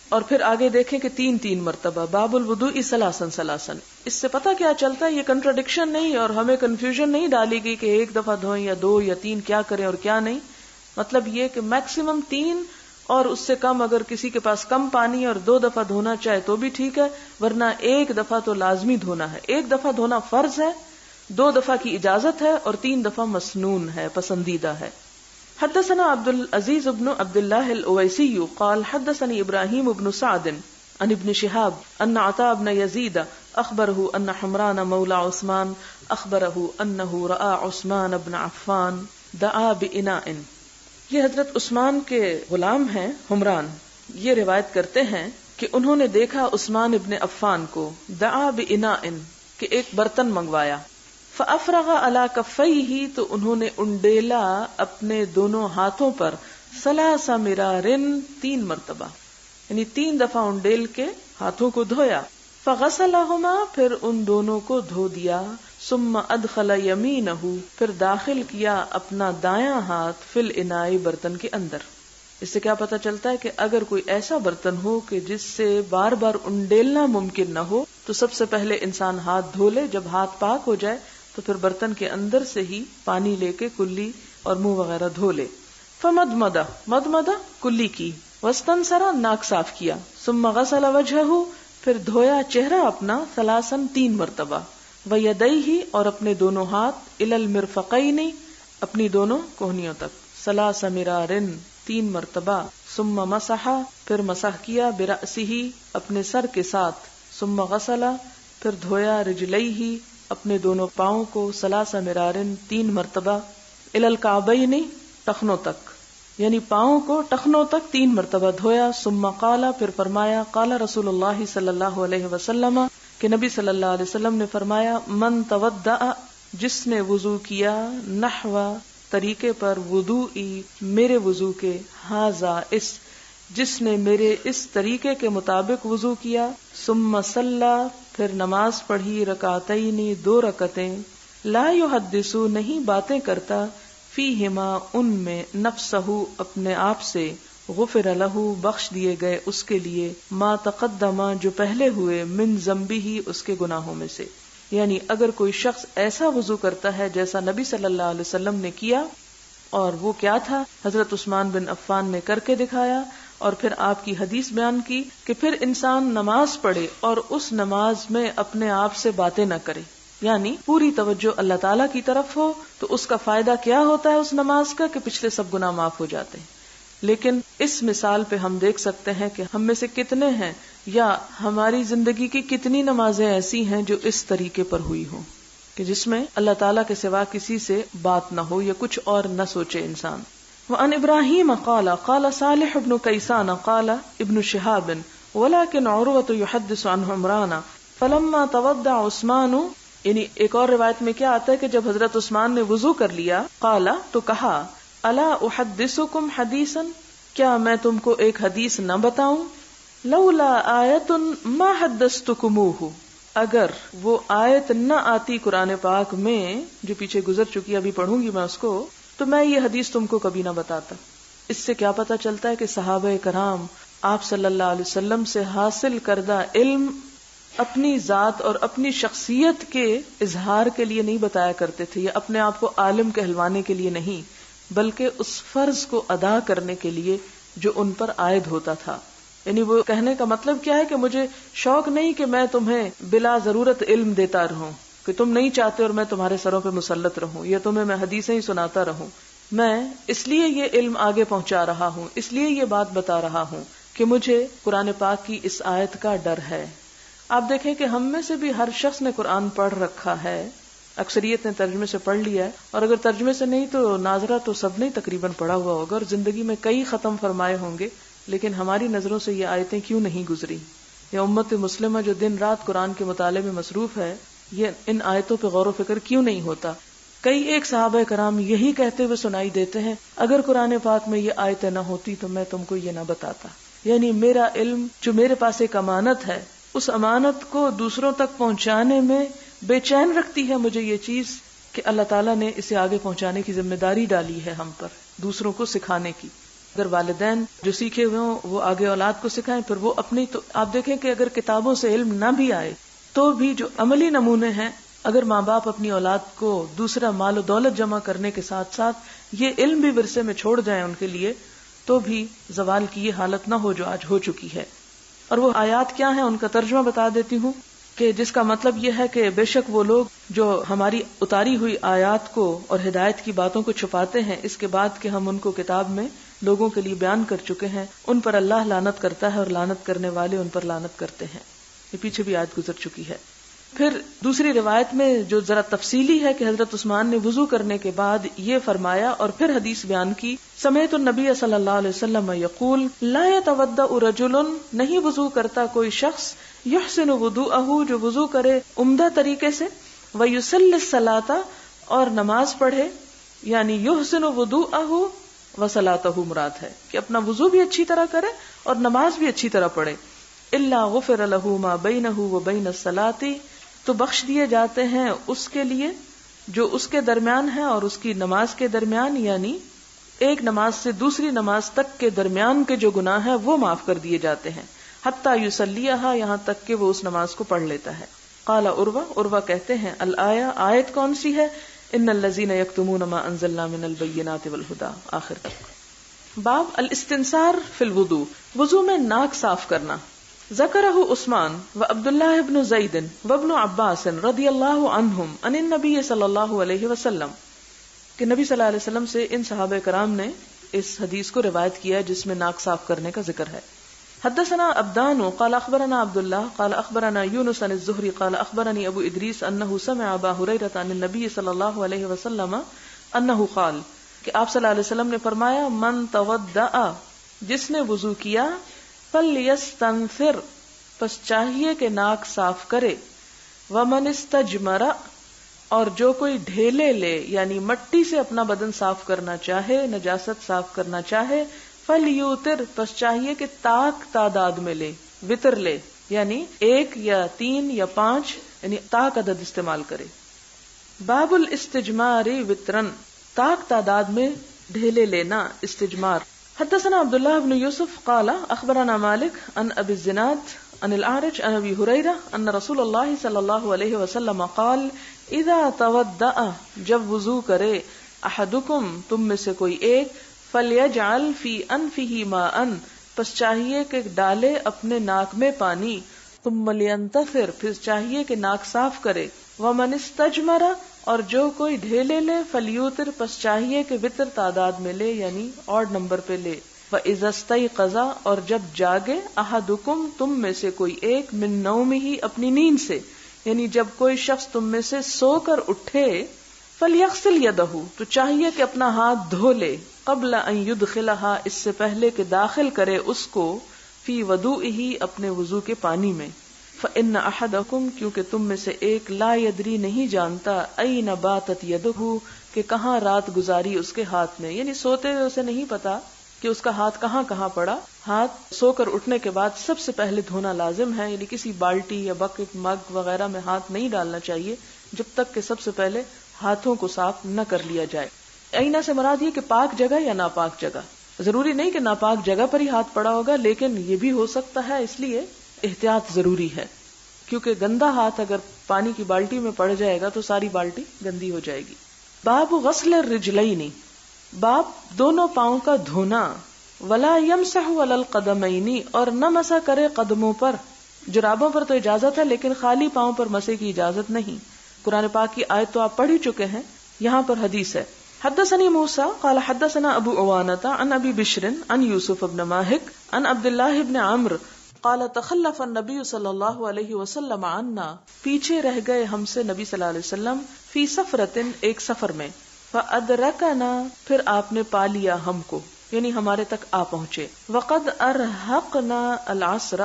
اور پھر آگے دیکھیں کہ 3 مرتبہ باب الوضوء ثلاثا ثلاثا. اس سے پتہ کیا چلتا ہے؟ یہ کنٹراڈکشن نہیں اور ہمیں کنفیوژن نہیں ڈالی گئی کہ 1 دفعہ دھوئیں یا 2 یا 3 کیا کریں اور کیا نہیں. مطلب یہ کہ میکسیمم 3 اور اس سے کم، اگر کسی کے پاس کم پانی اور 2 دفعہ دھونا چاہے تو بھی ٹھیک ہے، ورنہ 1 دفعہ تو لازمی دھونا ہے. 1 دفعہ دھونا فرض ہے، 2 دفعہ کی اجازت ہے اور 3 دفعہ مسنون ہے، پسندیدہ ہے. حدثنا عبد العزيز بن عبد الله الأويسي قال حدثني إبراهيم بن سعد عن ابن شهاب أن عطاء بن يزيد أخبره أن حمران مولى عثمان أخبره أنه رأى عثمان بن عفان دعا بإناء. یہ حضرت عثمان کے غلام ہیں حمران، یہ روایت کرتے ہیں کہ انہوں نے دیکھا عثمان ابن عفان کو دعا بإناء کہ ایک برتن منگوایا. فافرغ علی کفیہ تو انہوں نے انڈیلا اپنے دونوں ہاتھوں پر 3 مرارن 3 مرتبہ، یعنی 3 دفعہ انڈیل کے ہاتھوں کو دھویا. فغسلہما پھر ان دونوں کو دھو دیا. ثم ادخل یمینہ پھر داخل کیا اپنا دایاں ہاتھ فی الاناء برتن کے اندر. اس سے کیا پتہ چلتا ہے کہ اگر کوئی ایسا برتن ہو کہ جس سے بار بار انڈیلنا ممکن نہ ہو تو سب سے پہلے انسان ہاتھ دھو لے. جب ہاتھ پاک ہو جائے تو پھر برتن کے اندر سے ہی پانی لے کے کلی اور منہ وغیرہ دھو لے. فمدمدہ کلی کی، واستنثر ناک صاف کیا. ثم غسل وجہہ پھر دھویا چہرہ اپنا 3 مرتبہ. ویدیہ اور اپنے دونوں ہاتھ الی المرفقین اپنی دونوں کوہنیوں تک 3 مرارن 3 مرتبہ. ثم مسح پھر مسح کیا برأسہ اپنے سر کے ساتھ. ثم غسل پھر دھویا رجلیہ اپنے دونوں پاؤں کو 3 مرارن 3 مرتبہ. الی الکعبین ٹخنوں تک، یعنی پاؤں کو ٹخنوں تک 3 مرتبہ دھویا. ثم قال پھر فرمایا قال رسول اللہ صلی اللہ علیہ وسلم کہ نبی صلی اللہ علیہ وسلم نے فرمایا من تودع جس نے وضو کیا نحو طریقے پر وضوئی میرے وضو کے، ھذا اس جس نے میرے اس طریقے کے مطابق وضو کیا. ثم صلی پھر نماز پڑھی رکعتین 2 رکعتیں. لا یحدث نہیں باتیں کرتا فیہما ان میں نفسہ اپنے آپ سے. غفر لہ بخش دیے گئے اس کے لیے ما تقدم جو پہلے ہوئے من ذنبہ اس کے گناہوں میں سے. یعنی اگر کوئی شخص ایسا وضو کرتا ہے جیسا نبی صلی اللہ علیہ وسلم نے کیا، اور وہ کیا تھا حضرت عثمان بن عفان نے کر کے دکھایا، اور پھر آپ کی حدیث بیان کی کہ پھر انسان نماز پڑھے اور اس نماز میں اپنے آپ سے باتیں نہ کرے، یعنی پوری توجہ اللہ تعالیٰ کی طرف ہو، تو اس کا فائدہ کیا ہوتا ہے اس نماز کا کہ پچھلے سب گناہ معاف ہو جاتے ہیں. لیکن اس مثال پہ ہم دیکھ سکتے ہیں کہ ہم میں سے کتنے ہیں یا ہماری زندگی کی کتنی نمازیں ایسی ہیں جو اس طریقے پر ہوئی ہوں کہ جس میں اللہ تعالیٰ کے سوا کسی سے بات نہ ہو یا کچھ اور نہ سوچے انسان. وعن ابراہیم قال قال صالح بن کیسان قال ابن شہاب ولكن عروة يحدث عن عمران فلما تودع عثمان، یعنی ایک اور روایت میں کیا آتا ہے کہ جب حضرت عثمان نے وضو کر لیا قال تو کہا الا احدثکم حدیثا کیا میں تم کو ایک حدیث نہ بتاؤں. لولا آیت ما حدثتکموہ اگر وہ آیت نہ آتی قرآن پاک میں جو پیچھے گزر چکی، ابھی پڑھوں گی میں اس کو، تو میں یہ حدیث تم کو کبھی نہ بتاتا. اس سے کیا پتہ چلتا ہے کہ صحابہ کرام آپ صلی اللہ علیہ وسلم سے حاصل کردہ علم اپنی ذات اور اپنی شخصیت کے اظہار کے لیے نہیں بتایا کرتے تھے، یا اپنے آپ کو عالم کہلوانے کے لیے نہیں، بلکہ اس فرض کو ادا کرنے کے لیے جو ان پر عائد ہوتا تھا. یعنی وہ کہنے کا مطلب کیا ہے کہ مجھے شوق نہیں کہ میں تمہیں بلا ضرورت علم دیتا رہوں، کہ تم نہیں چاہتے اور میں تمہارے سروں پہ مسلط رہوں یا تمہیں میں حدیثیں ہی سناتا رہوں. میں اس لیے یہ علم آگے پہنچا رہا ہوں، اس لیے یہ بات بتا رہا ہوں کہ مجھے قرآن پاک کی اس آیت کا ڈر ہے. آپ دیکھیں کہ ہم میں سے بھی ہر شخص نے قرآن پڑھ رکھا ہے، اکثریت نے ترجمے سے پڑھ لیا ہے، اور اگر ترجمے سے نہیں تو ناظرہ تو سب نے تقریباً پڑھا ہوا ہوگا اور زندگی میں کئی ختم فرمائے ہوں گے. لیکن ہماری نظروں سے یہ آیتیں کیوں نہیں گزری؟ یا امت مسلمہ جو دن رات قرآن کے مطالعے میں مصروف ہے، یہ ان آیتوں پہ غور و فکر کیوں نہیں ہوتا؟ کئی ایک صحابہ کرام یہی کہتے ہوئے سنائی دیتے ہیں اگر قرآن پاک میں یہ آیتیں نہ ہوتی تو میں تم کو یہ نہ بتاتا. یعنی میرا علم جو میرے پاس ایک امانت ہے، اس امانت کو دوسروں تک پہنچانے میں بے چین رکھتی ہے مجھے یہ چیز کہ اللہ تعالیٰ نے اسے آگے پہنچانے کی ذمہ داری ڈالی ہے ہم پر، دوسروں کو سکھانے کی. اگر والدین جو سیکھے ہوئے ہوں وہ آگے اولاد کو سکھائیں، پھر وہ اپنی، تو آپ دیکھیں کہ اگر کتابوں سے علم نہ بھی آئے تو بھی جو عملی نمونے ہیں، اگر ماں باپ اپنی اولاد کو دوسرا مال و دولت جمع کرنے کے ساتھ ساتھ یہ علم بھی ورثے میں چھوڑ جائیں ان کے لیے، تو بھی زوال کی یہ حالت نہ ہو جو آج ہو چکی ہے۔ اور وہ آیات کیا ہیں ان کا ترجمہ بتا دیتی ہوں، کہ جس کا مطلب یہ ہے کہ بے شک وہ لوگ جو ہماری اتاری ہوئی آیات کو اور ہدایت کی باتوں کو چھپاتے ہیں اس کے بعد کہ ہم ان کو کتاب میں لوگوں کے لیے بیان کر چکے ہیں، ان پر اللہ لعنت کرتا ہے اور لعنت کرنے والے ان پر لعنت کرتے ہیں۔ یہ پیچھے بھی آیت گزر چکی ہے۔ پھر دوسری روایت میں جو ذرا تفصیلی ہے کہ حضرت عثمان نے وضو کرنے کے بعد یہ فرمایا اور پھر حدیث بیان کی، سمعت النبی صلی اللہ علیہ وسلم یقول لا يتوضأ رجل، نہیں وضو کرتا کوئی شخص، یحسن وضوءہ، جو وضو کرے عمدہ طریقے سے، ویصلی الصلاۃ، اور نماز پڑھے، یعنی یحسن وضوءہ وصلاتہ مراد ہے کہ اپنا وضو بھی اچھی طرح کرے اور نماز بھی اچھی طرح پڑھے، الا غفر له ما بینہ وبین الصلاۃ، تو بخش دیے جاتے ہیں اس کے لیے جو اس کے درمیان ہے اور اس کی نماز کے درمیان، یعنی ایک نماز سے دوسری نماز تک کے درمیان کے جو گناہ ہیں وہ معاف کر دیے جاتے ہیں، حتی یصلیھا، یہاں تک کہ وہ اس نماز کو پڑھ لیتا ہے۔ قال عروہ کہتے ہیں الآیہ، آیت کون سی ہے؟ ان الذین یکتمون ما انزلنا من البینات والہدی، آخر تک۔ باب الاستنثار فی الوضوء، وضو میں ناک صاف کرنا۔ ذکرہ عثمان و عبداللہ بن زید و ابن عباس رضی اللہ عنہم عن النبی صلی اللہ علیہ وسلم، کہ نبی صلی اللہ علیہ وسلم سے ان صحابہ کرام نے اس حدیث کو روایت کیا جس میں ناک صاف کرنے کا ذکر ہے۔ حدثنا ابدان قال اخبرنا عبداللہ قال اخبرنا یونس عن الزہری قال اخبرنی ابو ادریس انہ سمع ابا ہریرہ عن النبی صلی اللہ علیہ وسلم انہ قال، کہ آپ صلی اللہ علیہ وسلم نے فرمایا من توضأ، جس نے وضو کیا، فلیستنثر، پس چاہیے کہ ناک صاف کرے، ومن استجمر، اور جو کوئی ڈھیلے لے یعنی مٹی سے اپنا بدن صاف کرنا چاہے، نجاست صاف کرنا چاہے، فلیوتر، پس چاہیے کہ طاق تعداد میں لے، وطر لے، یعنی 1 یا 3 یا 5، یعنی طاق عدد استعمال کرے۔ باب الاستجمار وطرن، طاق تعداد میں ڈھیلے لینا، استجمار۔ حدثنا عبداللہ بن یوسف قال اخبرنا مالک عن ابی الزناد عن الاعرج عن ابی ہریرہ ان رسول اللہ صلی اللہ علیہ وسلم قال اذا توضأ، جب وضو کرے، احدکم، تم میں سے کوئی ایک، فلیجعل فی انفہ ماء، پس چاہیے کہ ڈالے اپنے ناک میں پانی، ثم لینتثر، پھر چاہیے کہ ناک صاف کرے، ومن استجمر، اور جو کوئی ڈھیلے لے، فلیوتر، پس چاہیے کہ وطر تعداد میں لے، یعنی آڈ نمبر پہ لے، وَإِذَا اسْتَيْقَظَ، اور جب جاگے، أَحَدُكُمْ، تم میں سے کوئی ایک، مِن نَوْمِهِ، اپنی نیند سے، یعنی جب کوئی شخص تم میں سے سو کر اٹھے، فَلْيَغْسِلْ يَدَهُ، تو چاہیے کہ اپنا ہاتھ دھو لے، قبل ان يدخلها، اس سے پہلے کہ داخل کرے اس کو، فی وضوئه، اپنے وضو کے پانی میں، فإن أحدكم، کیونکہ تم میں سے ایک، لا يدری، نہیں جانتا، أين باتت يده، کہ کہاں رات گزاری اس کے ہاتھ میں، یعنی سوتے ہوئے اسے نہیں پتا کہ اس کا ہاتھ کہاں کہاں پڑا۔ ہاتھ سو کر اٹھنے کے بعد سب سے پہلے دھونا لازم ہے، یعنی کسی بالٹی یا بکٹ، مگ وغیرہ میں ہاتھ نہیں ڈالنا چاہیے جب تک کہ سب سے پہلے ہاتھوں کو صاف نہ کر لیا جائے۔ اینا سے مراد یہ کہ پاک جگہ یا ناپاک جگہ، ضروری نہیں کہ ناپاک جگہ پر ہی ہاتھ پڑا ہوگا، لیکن یہ بھی ہو سکتا ہے، اس لیے احتیاط ضروری ہے، کیونکہ گندا ہاتھ اگر پانی کی بالٹی میں پڑ جائے گا تو ساری بالٹی گندی ہو جائے گی۔ باب غسل الرجلین، باب دونوں پاؤں کا دھونا، ولا یمسح علی القدمین، اور نہ مسح کرے قدموں پر، جرابوں پر تو اجازت ہے لیکن خالی پاؤں پر مسح کی اجازت نہیں۔ قرآن پاک کی آیت تو آپ پڑھ ہی چکے ہیں، یہاں پر حدیث ہے۔ حدثني موسى قال حدثنا ابو عوانة عن ابي بشر عن يوسف بن ماهك عن عبد الله بن عمرو قال تخلف النبي صلی اللہ علیہ وسلم عنا، پیچھے رہ گئے ہم سے نبی صلی اللہ علیہ وسلم، فی سفرۃ، ایک سفر میں، فادرکنا، پھر آپ نے پا لیا ہم کو، یعنی ہمارے تک آ پہنچے، وقد ارہقنا العصر،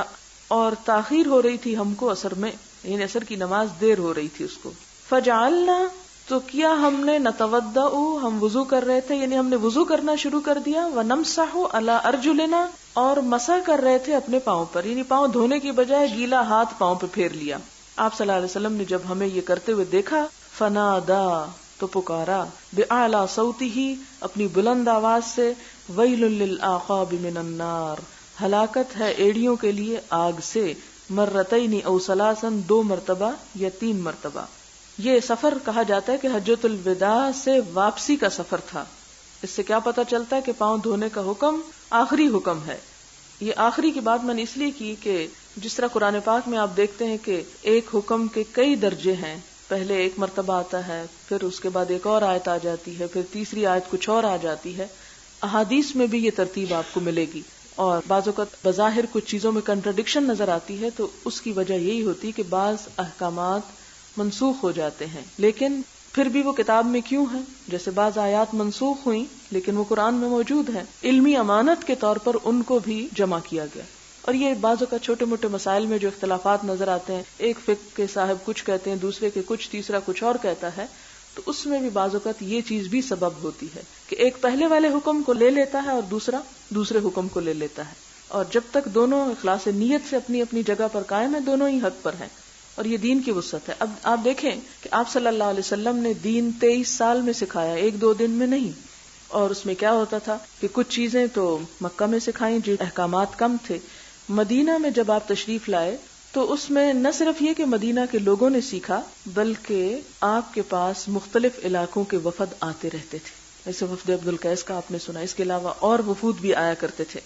اور تاخیر ہو رہی تھی ہم کو عصر میں، یعنی عصر کی نماز دیر ہو رہی تھی اس کو، فجعلنا، تو کیا ہم نے، نتوضأ، ہم وضو کر رہے تھے، یعنی ہم نے وضو کرنا شروع کر دیا، ونمسح علی ارجلنا، اور مسح کر رہے تھے اپنے پاؤں پر، یعنی پاؤں دھونے کی بجائے گیلا ہاتھ پاؤں پہ پھیر لیا۔ آپ صلی اللہ علیہ وسلم نے جب ہمیں یہ کرتے ہوئے دیکھا، فنادا، تو پکارا، بأعلی صوتہ، اپنی بلند آواز سے، ویل للعقاب من النار، ہلاکت ہے ایڑیوں کے لیے آگ سے، مرتین او ثلاثا، 2 مرتبہ یا 3 مرتبہ۔ یہ سفر کہا جاتا ہے کہ حجۃ الوداع سے واپسی کا سفر تھا۔ اس سے کیا پتہ چلتا ہے کہ پاؤں دھونے کا حکم آخری حکم ہے۔ یہ آخری کی بات میں نے اس لیے کی کہ جس طرح قرآن پاک میں آپ دیکھتے ہیں کہ ایک حکم کے کئی درجے ہیں، پہلے 1 مرتبہ آتا ہے، پھر اس کے بعد ایک اور آیت آ جاتی ہے، پھر تیسری آیت کچھ اور آ جاتی ہے۔ احادیث میں بھی یہ ترتیب آپ کو ملے گی، اور بعض اوقات بظاہر کچھ چیزوں میں کنٹرڈکشن نظر آتی ہے، تو اس کی وجہ یہی ہوتی کہ بعض احکامات منسوخ ہو جاتے ہیں، لیکن پھر بھی وہ کتاب میں کیوں ہیں؟ جیسے بعض آیات منسوخ ہوئیں لیکن وہ قرآن میں موجود ہیں، علمی امانت کے طور پر ان کو بھی جمع کیا گیا۔ اور یہ بعض اوقات چھوٹے موٹے مسائل میں جو اختلافات نظر آتے ہیں، ایک فقہ کے صاحب کچھ کہتے ہیں، دوسرے کے کچھ، تیسرا کچھ اور کہتا ہے، تو اس میں بھی بعض اوقات یہ چیز بھی سبب ہوتی ہے کہ ایک پہلے والے حکم کو لے لیتا ہے اور دوسرا دوسرے حکم کو لے لیتا ہے، اور جب تک دونوں اخلاص نیت سے اپنی اپنی جگہ پر قائم ہیں، دونوں ہی حق پر ہیں، اور یہ دین کی وسعت ہے۔ اب آپ دیکھیں کہ آپ صلی اللہ علیہ وسلم نے دین 23 سال میں سکھایا، 1-2 دن میں نہیں، اور اس میں کیا ہوتا تھا کہ کچھ چیزیں تو مکہ میں سکھائیں جو احکامات کم تھے، مدینہ میں جب آپ تشریف لائے تو اس میں نہ صرف یہ کہ مدینہ کے لوگوں نے سیکھا، بلکہ آپ کے پاس مختلف علاقوں کے وفد آتے رہتے تھے، جیسے وفد عبدالقیس کا آپ نے سنا، اس کے علاوہ اور وفود بھی آیا کرتے تھے۔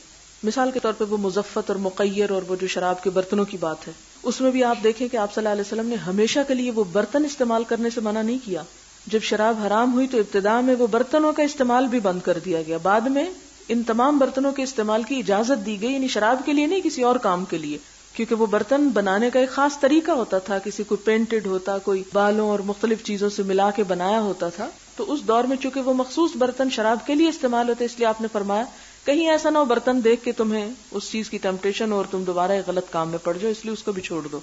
مثال کے طور پہ وہ مزفت اور مقیر اور وہ جو شراب کے برتنوں کی بات ہے، اس میں بھی آپ دیکھیں کہ آپ صلی اللہ علیہ وسلم نے ہمیشہ کے لیے وہ برتن استعمال کرنے سے منع نہیں کیا۔ جب شراب حرام ہوئی تو ابتدا میں وہ برتنوں کا استعمال بھی بند کر دیا گیا، بعد میں ان تمام برتنوں کے استعمال کی اجازت دی گئی، یعنی شراب کے لیے نہیں، کسی اور کام کے لیے، کیونکہ وہ برتن بنانے کا ایک خاص طریقہ ہوتا تھا، کسی کو پینٹڈ ہوتا، کوئی بالوں اور مختلف چیزوں سے ملا کے بنایا ہوتا تھا، تو اس دور میں چونکہ وہ مخصوص برتن شراب کے لیے استعمال ہوتے، اس لیے آپ نے فرمایا کہیں ایسا نہ ہو برتن دیکھ کے تمہیں اس چیز کی ٹیمپٹیشن اور تم دوبارہ ایک غلط کام میں پڑ جاؤ، اس لیے اس کو بھی چھوڑ دو،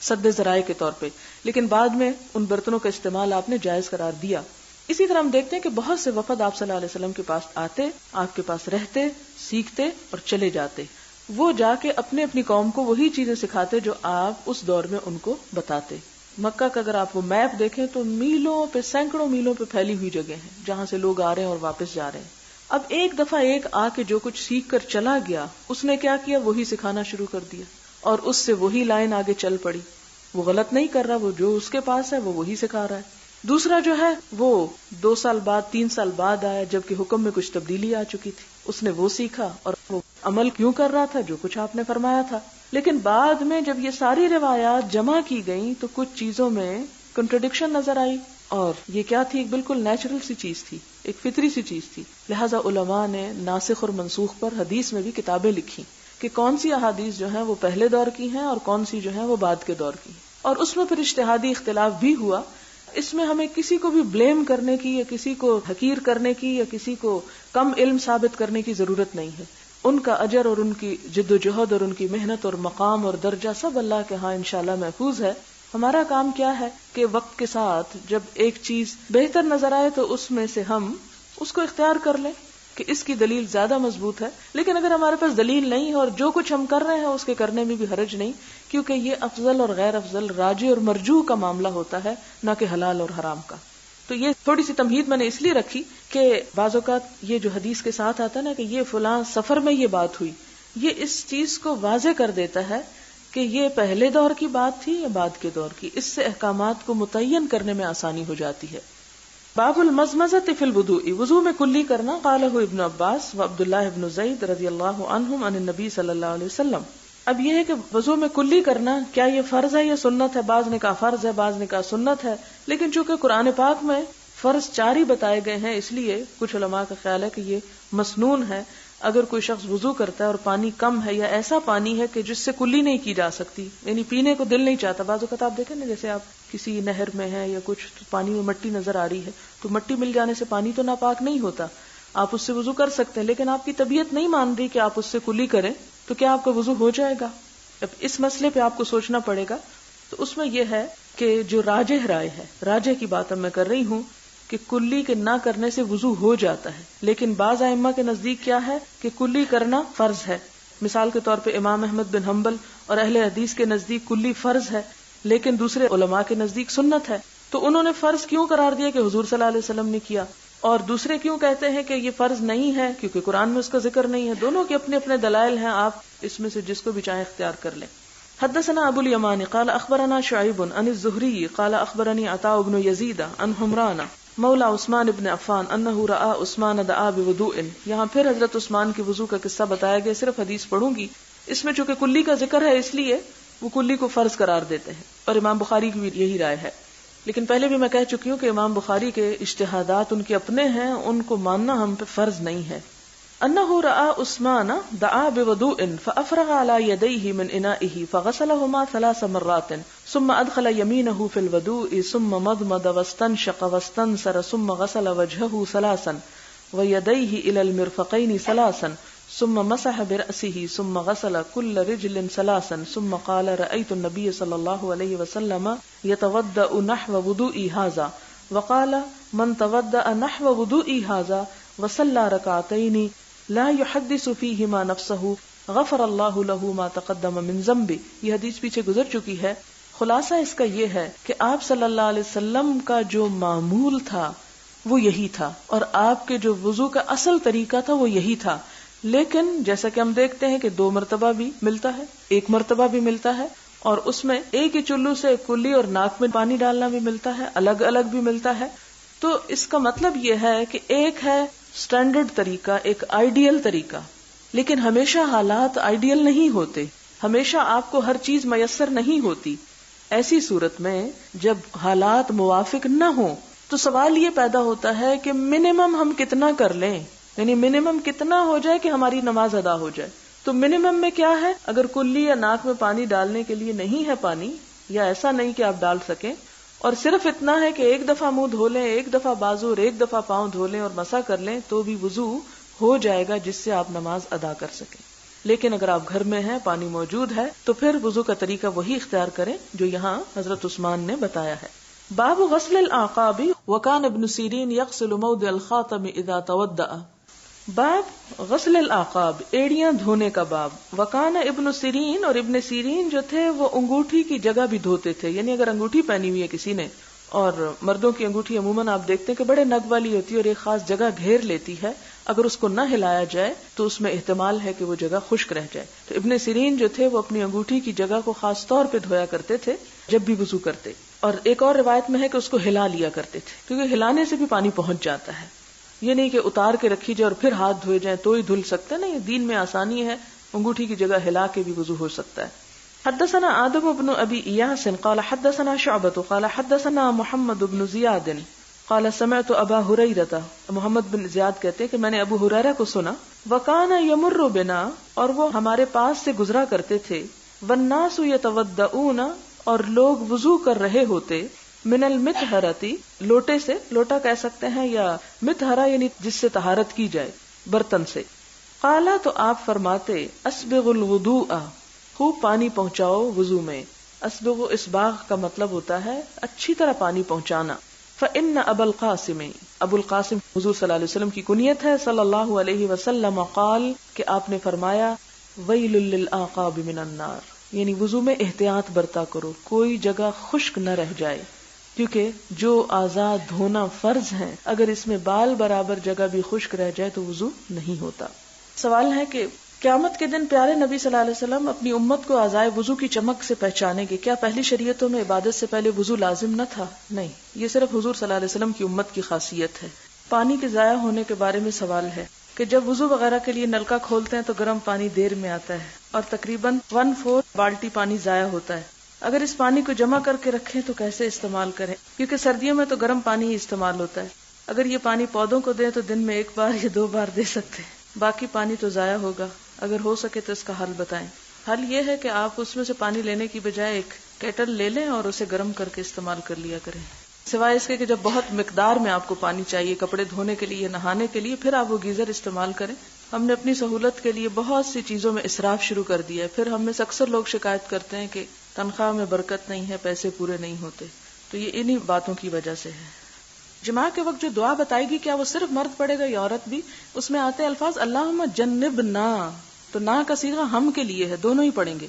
سد ذرائع کے طور پہ۔ لیکن بعد میں ان برتنوں کا استعمال آپ نے جائز قرار دیا۔ اسی طرح ہم دیکھتے ہیں کہ بہت سے وفد آپ صلی اللہ علیہ وسلم کے پاس آتے، آپ کے پاس رہتے، سیکھتے اور چلے جاتے، وہ جا کے اپنے اپنی قوم کو وہی چیزیں سکھاتے جو آپ اس دور میں ان کو بتاتے۔ مکہ کا اگر آپ وہ میپ دیکھیں تو میلوں پہ، سینکڑوں میلوں پہ پھیلی ہوئی جگہ ہیں جہاں سے لوگ آ رہے ہیں اور واپس جا رہے ہیں۔ اب ایک دفعہ ایک آ کے جو کچھ سیکھ کر چلا گیا، اس نے کیا کیا؟ وہی سکھانا شروع کر دیا، اور اس سے وہی لائن آگے چل پڑی۔ وہ غلط نہیں کر رہا، وہ جو اس کے پاس ہے وہ وہی سکھا رہا ہے۔ دوسرا جو ہے وہ 2 سال بعد 3 سال بعد آیا، جبکہ حکم میں کچھ تبدیلی آ چکی تھی، اس نے وہ سیکھا اور وہ عمل کیوں کر رہا تھا جو کچھ آپ نے فرمایا تھا۔ لیکن بعد میں جب یہ ساری روایات جمع کی گئیں تو کچھ چیزوں میں کنٹرڈکشن نظر آئی، اور یہ کیا تھی؟ ایک بالکل نیچرل سی چیز تھی، ایک فطری سی چیز تھی۔ لہٰذا علماء نے ناسخ اور منسوخ پر حدیث میں بھی کتابیں لکھی کہ کون سی احادیث جو ہیں وہ پہلے دور کی ہیں اور کون سی جو ہیں وہ بعد کے دور کی ہیں، اور اس میں پھر اجتہادی اختلاف بھی ہوا۔ اس میں ہمیں کسی کو بھی بلیم کرنے کی یا کسی کو حقیر کرنے کی یا کسی کو کم علم ثابت کرنے کی ضرورت نہیں ہے۔ ان کا اجر اور ان کی جد و جہد اور ان کی محنت اور مقام اور درجہ سب اللہ کے ہاں انشاءاللہ محفوظ ہے۔ ہمارا کام کیا ہے کہ وقت کے ساتھ جب ایک چیز بہتر نظر آئے تو اس میں سے ہم اس کو اختیار کر لیں کہ اس کی دلیل زیادہ مضبوط ہے، لیکن اگر ہمارے پاس دلیل نہیں ہے اور جو کچھ ہم کر رہے ہیں اس کے کرنے میں بھی حرج نہیں، کیونکہ یہ افضل اور غیر افضل، راجح اور مرجوح کا معاملہ ہوتا ہے، نہ کہ حلال اور حرام کا۔ تو یہ تھوڑی سی تمہید میں نے اس لیے رکھی کہ بعض اوقات یہ جو حدیث کے ساتھ آتا ہے نا کہ یہ فلاں سفر میں یہ بات ہوئی، یہ اس چیز کو واضح کر دیتا ہے کہ یہ پہلے دور کی بات تھی یا بعد کے دور کی۔ اس سے احکامات کو متعین کرنے میں آسانی ہو جاتی ہے۔ باب المزمزۃ فی الوضوء، وضو میں کلی کرنا، قالہ ابن عباس و عبداللہ ابن زید رضی اللہ عنہم عن النبی صلی اللہ علیہ وسلم۔ اب یہ ہے کہ وضو میں کلی کرنا کیا یہ فرض ہے یا سنت ہے؟ بعض نے کہا فرض ہے، بعض نے کہا سنت ہے، لیکن چونکہ قرآن پاک میں فرض 4 ہی بتائے گئے ہیں، اس لیے کچھ علماء کا خیال ہے کہ یہ مسنون ہے۔ اگر کوئی شخص وضو کرتا ہے اور پانی کم ہے یا ایسا پانی ہے کہ جس سے کلی نہیں کی جا سکتی، یعنی پینے کو دل نہیں چاہتا، بعض اوقات آپ دیکھیں نا جیسے آپ کسی نہر میں ہے یا کچھ پانی میں مٹی نظر آ رہی ہے، تو مٹی مل جانے سے پانی تو ناپاک نہیں ہوتا، آپ اس سے وضو کر سکتے ہیں، لیکن آپ کی طبیعت نہیں مان رہی کہ آپ اس سے کلی کریں، تو کیا آپ کا وضو ہو جائے گا؟ اب اس مسئلے پہ آپ کو سوچنا پڑے گا۔ تو اس میں یہ ہے کہ جو راجح رائے ہے، راجح کی بات اب میں کر رہی ہوں کہ کلی کے نہ کرنے سے وضو ہو جاتا ہے، لیکن بعض ائمہ کے نزدیک کیا ہے کہ کلی کرنا فرض ہے۔ مثال کے طور پہ امام احمد بن حنبل اور اہل حدیث کے نزدیک کلی فرض ہے، لیکن دوسرے علماء کے نزدیک سنت ہے۔ تو انہوں نے فرض کیوں قرار دیا کہ حضور صلی اللہ علیہ وسلم نے کیا، اور دوسرے کیوں کہتے ہیں کہ یہ فرض نہیں ہے؟ کیونکہ قرآن میں اس کا ذکر نہیں ہے. دونوں کے اپنے اپنے دلائل ہیں، آپ اس میں سے جس کو بھی چاہیں اختیار کر لیں. حدثنا ابو الیمان قال اخبرنا شعیب عن الزہری قال اخبرنی عطاء بن یزید عن حمران مولا عثمان بن عفان انہ رأى عثمان دعا بوضوء. یہاں پھر حضرت عثمان کے وضو کا قصہ بتایا گیا. صرف حدیث پڑھوں گی، اس میں چونکہ کلی کا ذکر ہے اس لیے وہ کلی کو فرض قرار دیتے ہیں، اور امام بخاری کی بھی یہی رائے ہے. لیکن پہلے بھی میں کہہ چکی ہوں کہ امام بخاری کے اجتہادات ان کے اپنے ہیں، ان کو ماننا ہم پہ فرض نہیں ہے. انہ رأى عثمان دعا بوضوء فافرغ على يديه من انائه فغسلهما 3 مرات ثم ادخل يمينه في الوضوء ثم مضمض واستنشق واستنثر ثم غسل وجهه 3 ويديه الى المرفقين 3 ثم مسح برأسه ثم غسل كل رجل 3 ثم قال رأيت النبي صلى الله عليه وسلم يتوضأ نحو وضوئي هذا وقال من توضأ نحو وضوئي هذا وصلى ركعتين لا يحدث فيهما نفسه غفر الله له ما تقدم من ذنبه. یہ حدیث پیچھے گزر چکی ہے. خلاصہ اس کا یہ ہے کہ آپ صلی اللہ علیہ وسلم کا جو معمول تھا وہ یہی تھا، اور آپ کے جو وضو کا اصل طریقہ تھا وہ یہی تھا. لیکن جیسا کہ ہم دیکھتے ہیں کہ 2 مرتبہ بھی ملتا ہے، 1 مرتبہ بھی ملتا ہے، اور اس میں ایک ہی چلو سے کلی اور ناک میں پانی ڈالنا بھی ملتا ہے، الگ الگ بھی ملتا ہے. تو اس کا مطلب یہ ہے کہ ایک ہے سٹینڈرڈ طریقہ، ایک آئیڈیل طریقہ، لیکن ہمیشہ حالات آئیڈیل نہیں ہوتے، ہمیشہ آپ کو ہر چیز میسر نہیں ہوتی. ایسی صورت میں جب حالات موافق نہ ہوں تو سوال یہ پیدا ہوتا ہے کہ منیمم ہم کتنا کر لیں، یعنی منیمم کتنا ہو جائے کہ ہماری نماز ادا ہو جائے. تو منیمم میں کیا ہے؟ اگر کلی یا ناک میں پانی ڈالنے کے لیے نہیں ہے پانی، یا ایسا نہیں کہ آپ ڈال سکیں، اور صرف اتنا ہے کہ 1 دفعہ منہ دھو لیں، 1 دفعہ بازو اور 1 دفعہ پاؤں دھو لیں اور مسح کر لیں، تو بھی وضو ہو جائے گا جس سے آپ نماز ادا کر سکیں. لیکن اگر آپ گھر میں ہیں، پانی موجود ہے، تو پھر وضو کا طریقہ وہی اختیار کریں جو یہاں حضرت عثمان نے بتایا ہے. باب غسل الاعقاب وکان ابن سیرین یغسل موضع الخاتم اذا تودع. باب غسل الاعقاب، ایڑیاں دھونے کا باب. وکان ابن سیرین، اور ابن سیرین جو تھے وہ انگوٹھی کی جگہ بھی دھوتے تھے. یعنی اگر انگوٹھی پہنی ہوئی ہے کسی نے، اور مردوں کی انگوٹھی عموماً آپ دیکھتے ہیں کہ بڑے نگ والی ہوتی ہے اور ایک خاص جگہ گھیر لیتی ہے، اگر اس کو نہ ہلایا جائے تو اس میں احتمال ہے کہ وہ جگہ خشک رہ جائے. تو ابن سیرین جو تھے وہ اپنی انگوٹھی کی جگہ کو خاص طور پہ دھویا کرتے تھے جب بھی وضو کرتے. اور ایک اور روایت میں ہے کہ اس کو ہلا لیا کرتے تھے، کیونکہ ہلانے سے بھی پانی پہنچ جاتا ہے. یہ نہیں کہ اتار کے رکھی جائے اور پھر ہاتھ دھوئے جائیں تو ہی دھل سکتا ہے، نہیں، دین میں آسانی ہے، انگوٹھی کی جگہ ہلا کے بھی وضو ہو سکتا ہے. حدثنا آدم بن ابی ایاس قال حدثنا شعبۃ قال حدثنا محمد بن زیاد قال سمعت ابا ہریرہ. محمد بن زیاد کہتے ہیں کہ میں نے ابو ہریرہ کو سنا. وکان یمر بنا، اور وہ ہمارے پاس سے گزرا کرتے تھے. والناس یتودعون، اور لوگ وضو کر رہے ہوتے. من المطہرتی، لوٹے سے، لوٹا کہہ سکتے ہیں، یا مطہرہ یعنی جس سے طہارت کی جائے، برتن سے. قالا، تو آپ فرماتے اسبغ الوضوء، خوب پانی پہنچاؤ وضو میں. اسبغ، اسباغ کا مطلب ہوتا ہے اچھی طرح پانی پہنچانا. فإن ابا القاسم، ابو القاسم حضور صلی اللہ علیہ وسلم کی کنیت ہے، صلی اللہ علیہ وسلم قال، کہ آپ نے فرمایا ویل للعقاب من النار، یعنی وضو میں احتیاط برتا کرو، کوئی جگہ خشک نہ رہ جائے، کیونکہ جو اعضاء دھونا فرض ہیں اگر اس میں بال برابر جگہ بھی خشک رہ جائے تو وضو نہیں ہوتا. سوال ہے کہ قیامت کے دن پیارے نبی صلی اللہ علیہ وسلم اپنی امت کو اعضائے وضو کی چمک سے پہچانیں گے. کیا پہلی شریعتوں میں عبادت سے پہلے وضو لازم نہ تھا؟ نہیں، یہ صرف حضور صلی اللہ علیہ وسلم کی امت کی خاصیت ہے. پانی کے ضائع ہونے کے بارے میں سوال ہے کہ جب وضو وغیرہ کے لیے نلکا کھولتے ہیں تو گرم پانی دیر میں آتا ہے اور تقریباً 1/4 بالٹی پانی ضائع ہوتا ہے. اگر اس پانی کو جمع کر کے رکھیں تو کیسے استعمال کریں؟ کیونکہ سردیوں میں تو گرم پانی ہی استعمال ہوتا ہے. اگر یہ پانی پودوں کو دیں تو دن میں 1 بار یا 2 بار دے سکتے ہیں، باقی پانی تو ضائع ہوگا. اگر ہو سکے تو اس کا حل بتائیں. حل یہ ہے کہ آپ اس میں سے پانی لینے کی بجائے ایک کیٹل لے لیں اور اسے گرم کر کے استعمال کر لیا کریں. سوائے اس کے کہ جب بہت مقدار میں آپ کو پانی چاہیے کپڑے دھونے کے لیے، نہانے کے لیے، پھر آپ وہ گیزر استعمال کریں. ہم نے اپنی سہولت کے لیے بہت سی چیزوں میں اسراف شروع کر دیا ہے. پھر ہم میں سے اکثر لوگ شکایت کرتے ہیں کہ تنخواہ میں برکت نہیں ہے، پیسے پورے نہیں ہوتے. تو یہ انہی باتوں کی وجہ سے ہے. جمعہ کے وقت جو دعا بتائے گی کیا وہ صرف مرد پڑھے گا یا عورت بھی؟ اس میں آتے الفاظ اللہم جنبنا، تو نا کا صیغہ ہم کے لیے ہے، دونوں ہی پڑھیں گے.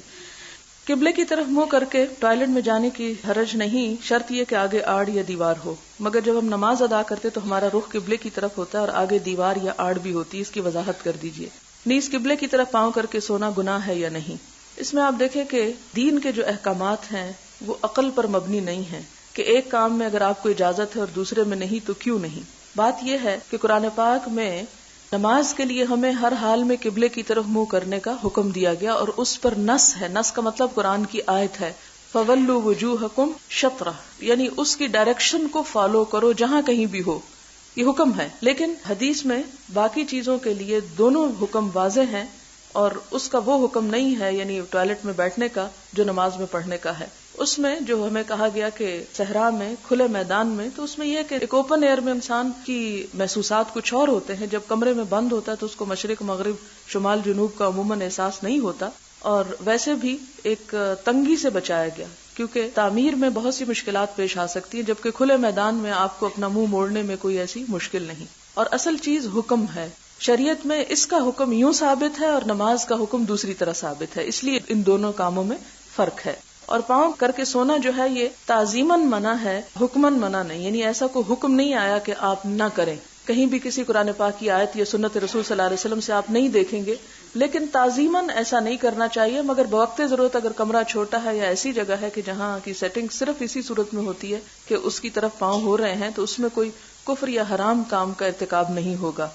قبلے کی طرف منہ کر کے ٹوائلٹ میں جانے کی حرج نہیں، شرط یہ کہ آگے آڑ یا دیوار ہو، مگر جب ہم نماز ادا کرتے تو ہمارا رخ قبلے کی طرف ہوتا ہے اور آگے دیوار یا آڑ بھی ہوتی ہے، اس کی وضاحت کر دیجئے۔ نیز قبلے کی طرف پاؤں کر کے سونا گناہ ہے یا نہیں؟ اس میں آپ دیکھیں کہ دین کے جو احکامات ہیں وہ عقل پر مبنی نہیں ہیں کہ ایک کام میں اگر آپ کو اجازت ہے اور دوسرے میں نہیں تو کیوں نہیں۔ بات یہ ہے کہ قرآن پاک میں نماز کے لیے ہمیں ہر حال میں قبلے کی طرف منہ کرنے کا حکم دیا گیا، اور اس پر نص ہے، نص کا مطلب قرآن کی آیت ہے، فَوَلُّوا وُجُوهَكُمْ شَطْرَهُ، یعنی اس کی ڈائریکشن کو فالو کرو جہاں کہیں بھی ہو، یہ حکم ہے۔ لیکن حدیث میں باقی چیزوں کے لیے دونوں حکم واضح ہیں، اور اس کا وہ حکم نہیں ہے یعنی ٹوائلٹ میں بیٹھنے کا جو نماز میں پڑھنے کا ہے۔ اس میں جو ہمیں کہا گیا کہ صحرا میں کھلے میدان میں، تو اس میں یہ کہ ایک اوپن ایئر میں انسان کی محسوسات کچھ اور ہوتے ہیں، جب کمرے میں بند ہوتا ہے تو اس کو مشرق مغرب شمال جنوب کا عموماً احساس نہیں ہوتا، اور ویسے بھی ایک تنگی سے بچایا گیا کیونکہ تعمیر میں بہت سی مشکلات پیش آ سکتی ہیں، جبکہ کھلے میدان میں آپ کو اپنا منہ موڑنے میں کوئی ایسی مشکل نہیں۔ اور اصل چیز حکم ہے، شریعت میں اس کا حکم یوں ثابت ہے اور نماز کا حکم دوسری طرح ثابت ہے، اس لیے ان دونوں کاموں میں فرق ہے۔ اور پاؤں کر کے سونا جو ہے یہ تعظیماً منع ہے، حکماً منع نہیں، یعنی ایسا کوئی حکم نہیں آیا کہ آپ نہ کریں، کہیں بھی کسی قرآن پاک کی آیت یا سنت رسول صلی اللہ علیہ وسلم سے آپ نہیں دیکھیں گے، لیکن تعظیماً ایسا نہیں کرنا چاہیے، مگر بوقت ضرورت اگر کمرہ چھوٹا ہے یا ایسی جگہ ہے کہ جہاں کی سیٹنگ صرف اسی صورت میں ہوتی ہے کہ اس کی طرف پاؤں ہو رہے ہیں، تو اس میں کوئی کفر یا حرام کام کا ارتکاب نہیں ہوگا۔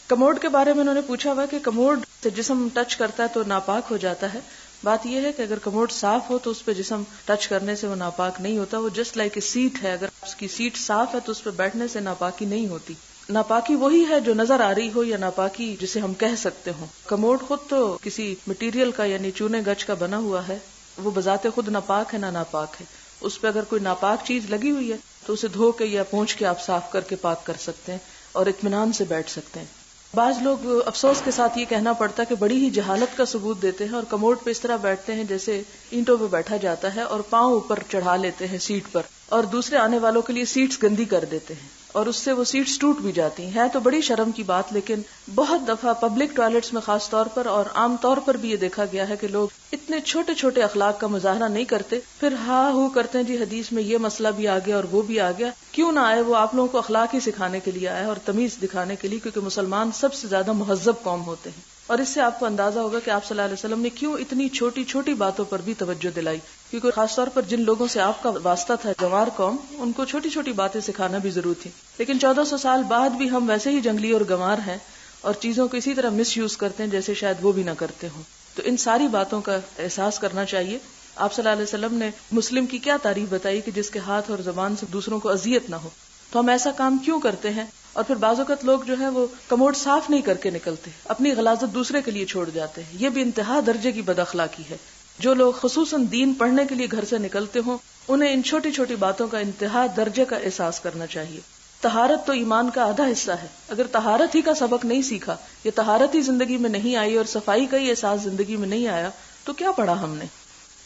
کموڈ کے بارے میں انہوں نے پوچھا ہوا کہ کموڈ سے جسم ٹچ کرتا ہے تو ناپاک ہو جاتا ہے۔ بات یہ ہے کہ اگر کموڈ صاف ہو تو اس پہ جسم ٹچ کرنے سے وہ ناپاک نہیں ہوتا، وہ جسٹ لائک اے سیٹ ہے، اگر اس کی سیٹ صاف ہے تو اس پہ بیٹھنے سے ناپاکی نہیں ہوتی۔ ناپاکی وہی ہے جو نظر آ رہی ہو یا ناپاکی جسے ہم کہہ سکتے ہوں۔ کموڈ خود تو کسی مٹیریل کا یعنی چونے گچ کا بنا ہوا ہے، وہ بذات خود ناپاک ہے نہ ناپاک ہے، اس پہ اگر کوئی ناپاک چیز لگی ہوئی ہے تو اسے دھو کے یا پونچھ کے آپ صاف کر کے پاک کر سکتے ہیں اور اطمینان سے بیٹھ سکتے ہیں۔ بعض لوگ افسوس کے ساتھ یہ کہنا پڑتا ہے کہ بڑی ہی جہالت کا ثبوت دیتے ہیں اور کموڈ پہ اس طرح بیٹھتے ہیں جیسے اینٹوں پہ بیٹھا جاتا ہے، اور پاؤں اوپر چڑھا لیتے ہیں سیٹ پر، اور دوسرے آنے والوں کے لیے سیٹس گندی کر دیتے ہیں، اور اس سے وہ سیٹس ٹوٹ بھی جاتی ہیں۔ ہے تو بڑی شرم کی بات، لیکن بہت دفعہ پبلک ٹوائلٹس میں خاص طور پر اور عام طور پر بھی یہ دیکھا گیا ہے کہ لوگ اتنے چھوٹے چھوٹے اخلاق کا مظاہرہ نہیں کرتے، پھر ہاں ہو کرتے ہیں جی حدیث میں یہ مسئلہ بھی آ گیا اور وہ بھی آ گیا۔ کیوں نہ آئے، وہ آپ لوگوں کو اخلاق ہی سکھانے کے لیے آئے اور تمیز دکھانے کے لیے، کیونکہ مسلمان سب سے زیادہ مہذب قوم ہوتے ہیں۔ اور اس سے آپ کو اندازہ ہوگا کہ آپ صلی اللہ علیہ وسلم نے کیوں اتنی چھوٹی چھوٹی باتوں پر بھی توجہ دلائی، کیونکہ خاص طور پر جن لوگوں سے آپ کا واسطہ تھا، گنوار قوم، ان کو چھوٹی چھوٹی باتیں سکھانا بھی ضرور تھی۔ لیکن 1400 سال بعد بھی ہم ویسے ہی جنگلی اور گنوار ہیں اور چیزوں کو اسی طرح مس یوز کرتے ہیں جیسے شاید وہ بھی نہ کرتے ہوں۔ تو ان ساری باتوں کا احساس کرنا چاہیے۔ آپ صلی اللہ علیہ وسلم نے مسلم کی کیا تعریف بتائی کہ جس کے ہاتھ اور زبان سے دوسروں کو اذیت نہ ہو، تو ہم ایسا کام کیوں کرتے ہیں؟ اور پھر بعض اوقات لوگ جو ہے وہ کموڈ صاف نہیں کر کے نکلتے، اپنی غلاظت دوسرے کے لیے چھوڑ جاتے ہیں، یہ بھی انتہا درجے کی بد اخلاقی ہے۔ جو لوگ خصوصاً دین پڑھنے کے لیے گھر سے نکلتے ہوں، انہیں ان چھوٹی چھوٹی باتوں کا انتہا درجے کا احساس کرنا چاہیے۔ طہارت تو ایمان کا آدھا حصہ ہے، اگر طہارت ہی کا سبق نہیں سیکھا، یہ طہارت ہی زندگی میں نہیں آئی اور صفائی کا ہی احساس زندگی میں نہیں آیا، تو کیا پڑھا ہم نے؟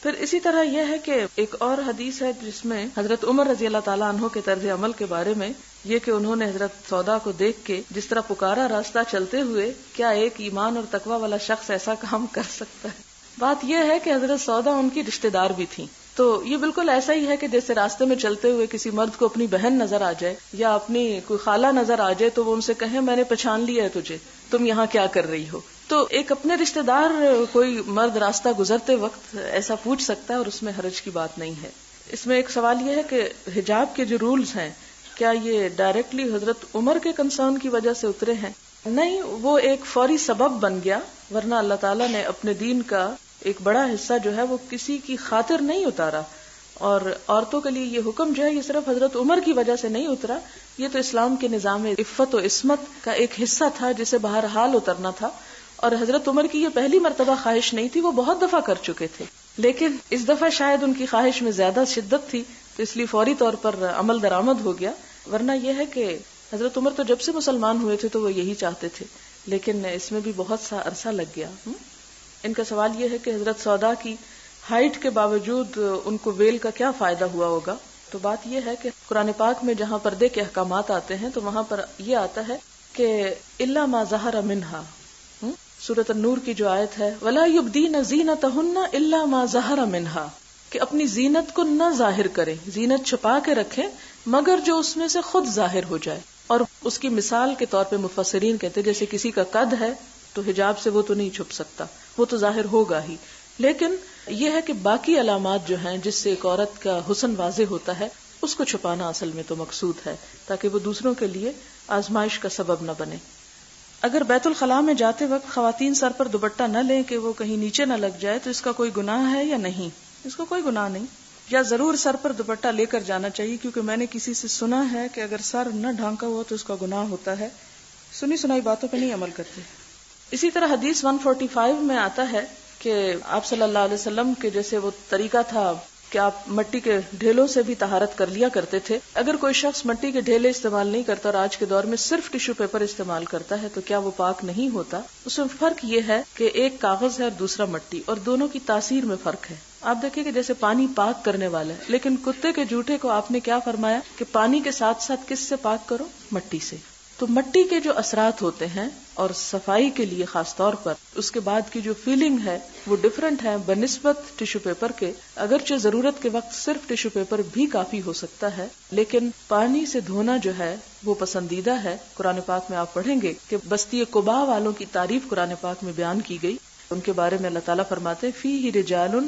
پھر اسی طرح یہ ہے کہ ایک اور حدیث ہے جس میں حضرت عمر رضی اللہ تعالیٰ عنہ کے طرز عمل کے بارے میں یہ کہ انہوں نے حضرت سودا کو دیکھ کے جس طرح پکارا راستہ چلتے ہوئے، کیا ایک ایمان اور تقوی والا شخص ایسا کام کر سکتا ہے؟ بات یہ ہے کہ حضرت سودا ان کی رشتہ دار بھی تھیں، تو یہ بالکل ایسا ہی ہے کہ جیسے راستے میں چلتے ہوئے کسی مرد کو اپنی بہن نظر آ جائے یا اپنی کوئی خالہ نظر آ جائے تو وہ ان سے کہیں میں نے پہچان لیا ہے تجھے، تم یہاں کیا کر رہی ہو؟ تو ایک اپنے رشتہ دار کوئی مرد راستہ گزرتے وقت ایسا پوچھ سکتا ہے اور اس میں حرج کی بات نہیں ہے۔ اس میں ایک سوال یہ ہے کہ حجاب کے جو رولز ہیں کیا یہ ڈائریکٹلی حضرت عمر کے کنسرن کی وجہ سے اترے ہیں؟ نہیں، وہ ایک فوری سبب بن گیا، ورنہ اللہ تعالیٰ نے اپنے دین کا ایک بڑا حصہ جو ہے وہ کسی کی خاطر نہیں اتارا، اور عورتوں کے لیے یہ حکم جو ہے یہ صرف حضرت عمر کی وجہ سے نہیں اترا، یہ تو اسلام کے نظام عفت و عصمت کا ایک حصہ تھا جسے بہرحال اترنا تھا، اور حضرت عمر کی یہ پہلی مرتبہ خواہش نہیں تھی، وہ بہت دفعہ کر چکے تھے، لیکن اس دفعہ شاید ان کی خواہش میں زیادہ شدت تھی تو اس لیے فوری طور پر عمل درآمد ہو گیا، ورنہ یہ ہے کہ حضرت عمر تو جب سے مسلمان ہوئے تھے تو وہ یہی چاہتے تھے، لیکن اس میں بھی بہت سا عرصہ لگ گیا۔ ان کا سوال یہ ہے کہ حضرت سودا کی ہائٹ کے باوجود ان کو ویل کا کیا فائدہ ہوا ہوگا؟ تو بات یہ ہے کہ قرآن پاک میں جہاں پردے کے احکامات آتے ہیں تو وہاں پر یہ آتا ہے کہ الا ما ظہر منہا، سورۃ النور کی جو آیت ہے وَلَا يُبْدِينَ زِينَتَهُنَّ إِلَّا مَا ظَهَرَ مِنْهَا، کہ اپنی زینت کو نہ ظاہر کریں، زینت چھپا کے رکھیں مگر جو اس میں سے خود ظاہر ہو جائے. اور اس کی مثال کے طور پہ مفسرین کہتے ہیں جیسے کسی کا قد ہے تو حجاب سے وہ تو نہیں چھپ سکتا، وہ تو ظاہر ہوگا ہی، لیکن یہ ہے کہ باقی علامات جو ہیں جس سے ایک عورت کا حسن واضح ہوتا ہے اس کو چھپانا اصل میں تو مقصود ہے، تاکہ وہ دوسروں کے لیے آزمائش کا سبب نہ بنے. اگر بیت الخلاء میں جاتے وقت خواتین سر پر دوپٹہ نہ لیں کہ وہ کہیں نیچے نہ لگ جائے تو اس کا کوئی گناہ ہے یا نہیں؟ اس کو کوئی گناہ نہیں، یا ضرور سر پر دوپٹہ لے کر جانا چاہیے، کیونکہ میں نے کسی سے سنا ہے کہ اگر سر نہ ڈھانکا ہوا تو اس کا گناہ ہوتا ہے. سنی سنائی باتوں پہ نہیں عمل کرتے. اسی طرح حدیث 145 میں آتا ہے کہ آپ صلی اللہ علیہ وسلم کے جیسے وہ طریقہ تھا کہ آپ مٹی کے ڈھیلوں سے بھی طہارت کر لیا کرتے تھے. اگر کوئی شخص مٹی کے ڈھیلے استعمال نہیں کرتا اور آج کے دور میں صرف ٹیشو پیپر استعمال کرتا ہے تو کیا وہ پاک نہیں ہوتا؟ اس میں فرق یہ ہے کہ ایک کاغذ ہے اور دوسرا مٹی، اور دونوں کی تاثیر میں فرق ہے. آپ دیکھیں کہ جیسے پانی پاک کرنے والا ہے، لیکن کتے کے جوٹے کو آپ نے کیا فرمایا کہ پانی کے ساتھ ساتھ کس سے پاک کرو؟ مٹی سے. تو مٹی کے جو اثرات ہوتے ہیں اور صفائی کے لیے خاص طور پر اس کے بعد کی جو فیلنگ ہے وہ ڈفرنٹ ہے بنسبت ٹیشو پیپر کے. اگرچہ ضرورت کے وقت صرف ٹیشو پیپر بھی کافی ہو سکتا ہے، لیکن پانی سے دھونا جو ہے وہ پسندیدہ ہے. قرآن پاک میں آپ پڑھیں گے کہ بستی قباء والوں کی تعریف قرآن پاک میں بیان کی گئی. ان کے بارے میں اللہ تعالیٰ فرماتے فیہ رجال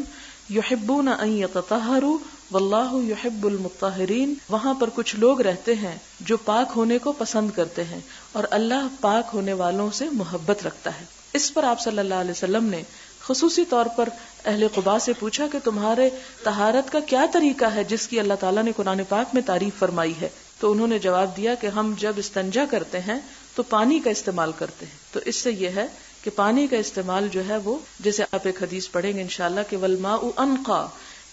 یحبون ان یتطہروا واللہ یحب المطہرین، وہاں پر کچھ لوگ رہتے ہیں جو پاک ہونے کو پسند کرتے ہیں اور اللہ پاک ہونے والوں سے محبت رکھتا ہے. اس پر آپ صلی اللہ علیہ وسلم نے خصوصی طور پر اہل قباء سے پوچھا کہ تمہارے طہارت کا کیا طریقہ ہے جس کی اللہ تعالیٰ نے قرآن پاک میں تعریف فرمائی ہے؟ تو انہوں نے جواب دیا کہ ہم جب استنجا کرتے ہیں تو پانی کا استعمال کرتے ہیں. تو اس سے یہ ہے کہ پانی کا استعمال جو ہے وہ، جیسے آپ ایک حدیث پڑھیں گے انشاءاللہ کہ والماء انقا،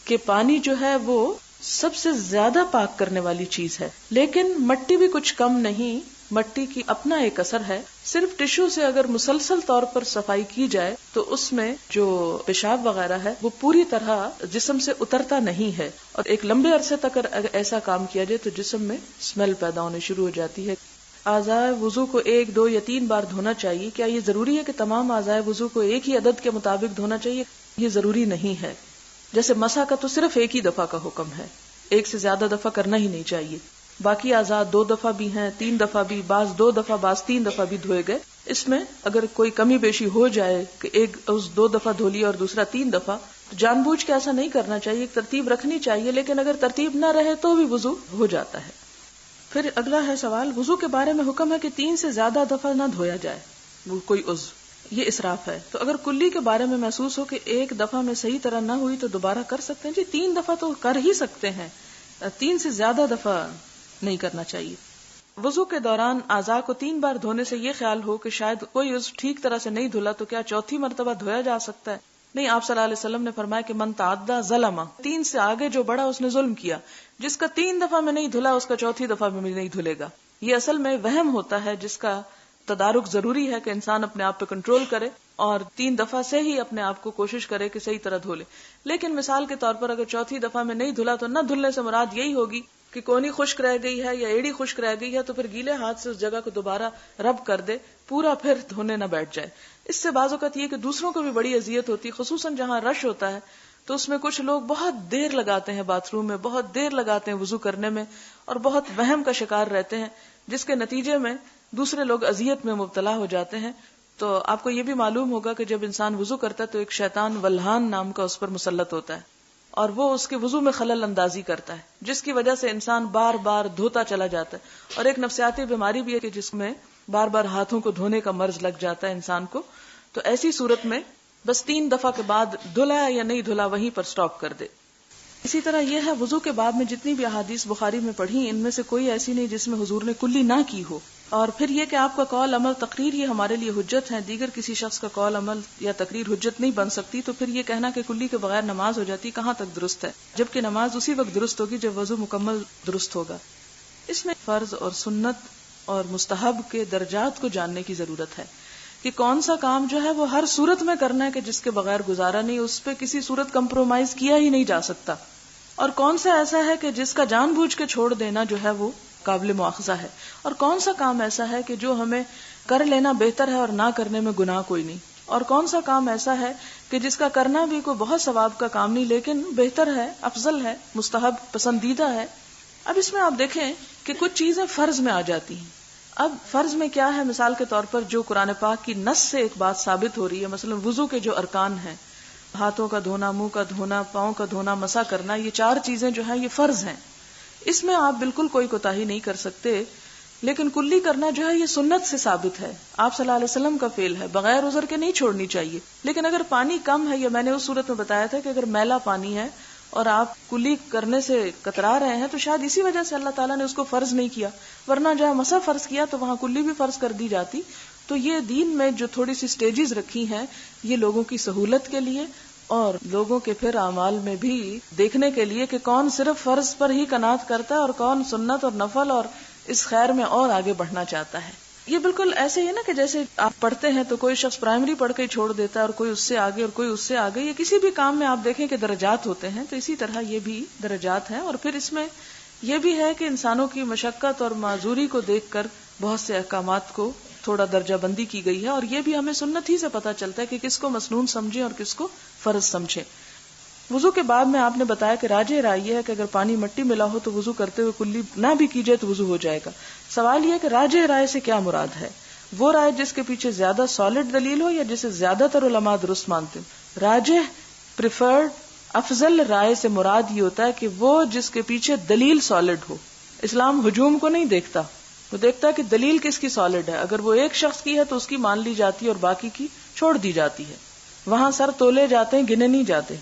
کہ پانی جو ہے وہ سب سے زیادہ پاک کرنے والی چیز ہے. لیکن مٹی بھی کچھ کم نہیں، مٹی کی اپنا ایک اثر ہے. صرف ٹشو سے اگر مسلسل طور پر صفائی کی جائے تو اس میں جو پیشاب وغیرہ ہے وہ پوری طرح جسم سے اترتا نہیں ہے، اور ایک لمبے عرصے تک اگر ایسا کام کیا جائے تو جسم میں اسمیل پیدا ہونے شروع ہو جاتی ہے. اعضائے وضو کو 1، 2 یا 3 بار دھونا چاہیے. کیا یہ ضروری ہے کہ تمام اعضائے وضو کو ایک ہی عدد کے مطابق دھونا چاہیے؟ یہ ضروری نہیں ہے. جیسے مسح کا تو صرف ایک ہی دفعہ کا حکم ہے، ایک سے زیادہ دفعہ کرنا ہی نہیں چاہیے. باقی اعضاء 2 دفعہ بھی ہیں، 3 دفعہ بھی، بعض 2 دفعہ، بعض 3 دفعہ بھی دھوئے گئے. اس میں اگر کوئی کمی بیشی ہو جائے کہ ایک اس 2 دفعہ دھو لیا اور دوسرا 3 دفعہ، تو جان بوجھ کے ایسا نہیں کرنا چاہیے. ایک ترتیب رکھنی چاہیے، لیکن اگر ترتیب نہ رہے تو بھی وضو ہو جاتا ہے. پھر اگلا ہے سوال، وضو کے بارے میں حکم ہے کہ 3 سے زیادہ دفعہ نہ دھویا جائے وہ کوئی عضو، یہ اسراف ہے. تو اگر کلی کے بارے میں محسوس ہو کہ ایک دفعہ میں صحیح طرح نہ ہوئی تو دوبارہ کر سکتے ہیں. جی 3 دفعہ تو کر ہی سکتے ہیں، 3 سے زیادہ دفعہ نہیں کرنا چاہیے. وضو کے دوران اعضاء کو 3 بار دھونے سے یہ خیال ہو کہ شاید کوئی عضو ٹھیک طرح سے نہیں دھلا تو کیا چوتھی مرتبہ دھویا جا سکتا ہے؟ نہیں، آپ صلی اللہ علیہ وسلم نے فرمایا کہ من تعدی ظلم، 3 سے آگے جو بڑھا اس نے ظلم کیا. جس کا 3 دفعہ میں نہیں دھلا اس کا چوتھی دفعہ میں نہیں دھلے گا. یہ اصل میں وہم ہوتا ہے جس کا تدارک ضروری ہے کہ انسان اپنے آپ پہ کنٹرول کرے اور 3 دفعہ سے ہی اپنے آپ کو کوشش کرے کہ صحیح طرح دھولے. لیکن مثال کے طور پر اگر چوتھی دفعہ میں نہیں دھلا تو نہ دھلنے سے مراد یہی ہوگی کہ کونی خشک رہ گئی ہے یا ایڑی خشک رہ گئی ہے تو پھر گیلے ہاتھ سے اس جگہ کو دوبارہ رب کر دے، پورا پھر دھونے نہ بیٹھ جائے. اس سے بعض اوقات یہ کہ دوسروں کو بھی بڑی اذیت ہوتی ہے، خصوصاً جہاں رش ہوتا ہے تو اس میں کچھ لوگ بہت دیر لگاتے ہیں باتھ روم میں، بہت دیر لگاتے ہیں وضو کرنے میں اور بہت وہم کا شکار رہتے ہیں، جس کے نتیجے میں دوسرے لوگ اذیت میں مبتلا ہو جاتے ہیں. تو آپ کو یہ بھی معلوم ہوگا کہ جب انسان وضو کرتا ہے تو ایک شیطان ولہان نام کا اس پر مسلط ہوتا ہے اور وہ اس کے وضو میں خلل اندازی کرتا ہے، جس کی وجہ سے انسان بار بار دھوتا چلا جاتا ہے. اور ایک نفسیاتی بیماری بھی ہے کہ جس میں بار بار ہاتھوں کو دھونے کا مرض لگ جاتا ہے انسان کو. تو ایسی صورت میں بس 3 دفعہ کے بعد دھلا یا نہیں دھلا وہیں پر سٹاپ کر دے. اسی طرح یہ ہے وضو کے بعد میں جتنی بھی احادیث بخاری میں پڑھی ان میں سے کوئی ایسی نہیں جس میں حضور نے کلی نہ کی ہو. اور پھر یہ کہ آپ کا قول عمل تقریر یہ ہمارے لیے حجت ہے، دیگر کسی شخص کا قول عمل یا تقریر حجت نہیں بن سکتی. تو پھر یہ کہنا کہ کلی کے بغیر نماز ہو جاتی کہاں تک درست ہے، جبکہ نماز اسی وقت درست ہوگی جب وضو مکمل درست ہوگا. اس میں فرض اور سنت اور مستحب کے درجات کو جاننے کی ضرورت ہے کہ کون سا کام جو ہے وہ ہر صورت میں کرنا ہے کہ جس کے بغیر گزارا نہیں، اس پہ کسی صورت کمپرومائز کیا ہی نہیں جا سکتا، اور کون سا ایسا ہے کہ جس کا جان بوجھ کے چھوڑ دینا جو ہے وہ قابل مواخذہ ہے، اور کون سا کام ایسا ہے کہ جو ہمیں کر لینا بہتر ہے اور نہ کرنے میں گناہ کوئی نہیں. اور کون سا کام ایسا ہے کہ جس کا کرنا بھی کوئی بہت ثواب کا کام نہیں لیکن بہتر ہے، افضل ہے، مستحب، پسندیدہ ہے. اب اس میں آپ دیکھیں کہ کچھ چیزیں فرض میں آ جاتی ہیں. اب فرض میں کیا ہے؟ مثال کے طور پر جو قرآن پاک کی نص سے ایک بات ثابت ہو رہی ہے، مثلا وضو کے جو ارکان ہیں، ہاتھوں کا دھونا، منہ کا دھونا، پاؤں کا دھونا، مسح کرنا، یہ 4 چیزیں جو ہیں یہ فرض ہیں. اس میں آپ بالکل کوئی کوتاہی نہیں کر سکتے. لیکن کلی کرنا جو ہے یہ سنت سے ثابت ہے، آپ صلی اللہ علیہ وسلم کا فعل ہے، بغیر عذر کے نہیں چھوڑنی چاہیے. لیکن اگر پانی کم ہے، یا میں نے اس صورت میں بتایا تھا کہ اگر میلا پانی ہے اور آپ کلی کرنے سے کترا رہے ہیں تو شاید اسی وجہ سے اللہ تعالیٰ نے اس کو فرض نہیں کیا، ورنہ جہاں مسح فرض کیا تو وہاں کلی بھی فرض کر دی جاتی. تو یہ دین میں جو تھوڑی سی سٹیجز رکھی ہیں یہ لوگوں کی سہولت کے لیے اور لوگوں کے پھر اعمال میں بھی دیکھنے کے لیے کہ کون صرف فرض پر ہی قناعت کرتا ہے اور کون سنت اور نفل اور اس خیر میں اور آگے بڑھنا چاہتا ہے. یہ بالکل ایسے ہی نا کہ جیسے آپ پڑھتے ہیں تو کوئی شخص پرائمری پڑھ کے چھوڑ دیتا ہے اور کوئی اس سے آگے اور کوئی اس سے آگے. یا کسی بھی کام میں آپ دیکھیں کہ درجات ہوتے ہیں، تو اسی طرح یہ بھی درجات ہیں. اور پھر اس میں یہ بھی ہے کہ انسانوں کی مشقت اور معذوری کو دیکھ کر بہت سے احکامات کو تھوڑا درجہ بندی کی گئی ہے. اور یہ بھی ہمیں سنت ہی سے پتہ چلتا ہے کہ کس کو مسنون سمجھیں اور کس کو فرض سمجھیں. وضو کے بعد میں آپ نے بتایا کہ راجح رائے یہ ہے کہ اگر پانی مٹی ملا ہو تو وضو کرتے ہوئے کلی نہ بھی کی جائے تو وضو ہو جائے گا. سوال یہ ہے کہ راجح رائے سے کیا مراد ہے؟ وہ رائے جس کے پیچھے زیادہ سالڈ دلیل ہو یا جسے زیادہ تر علماء درست مانتے ہیں؟ راجح، پریفرڈ، افضل رائے سے مراد یہ ہوتا ہے کہ وہ جس کے پیچھے دلیل سالڈ ہو. اسلام ہجوم کو نہیں دیکھتا، وہ دیکھتا ہے کہ دلیل کس کی سالڈ ہے. اگر وہ ایک شخص کی ہے تو اس کی مان لی جاتی ہے اور باقی کی چھوڑ دی جاتی ہے. وہاں سر تولے جاتے ہیں، گنے نہیں جاتے.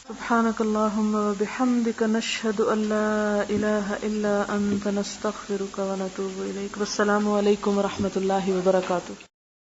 سبحانک اللہم وبحمدک، نشہد ان لا الہ الا انت، نستغفرک ونتوب الیک. والسلام علیکم ورحمۃ اللہ وبرکاتہ.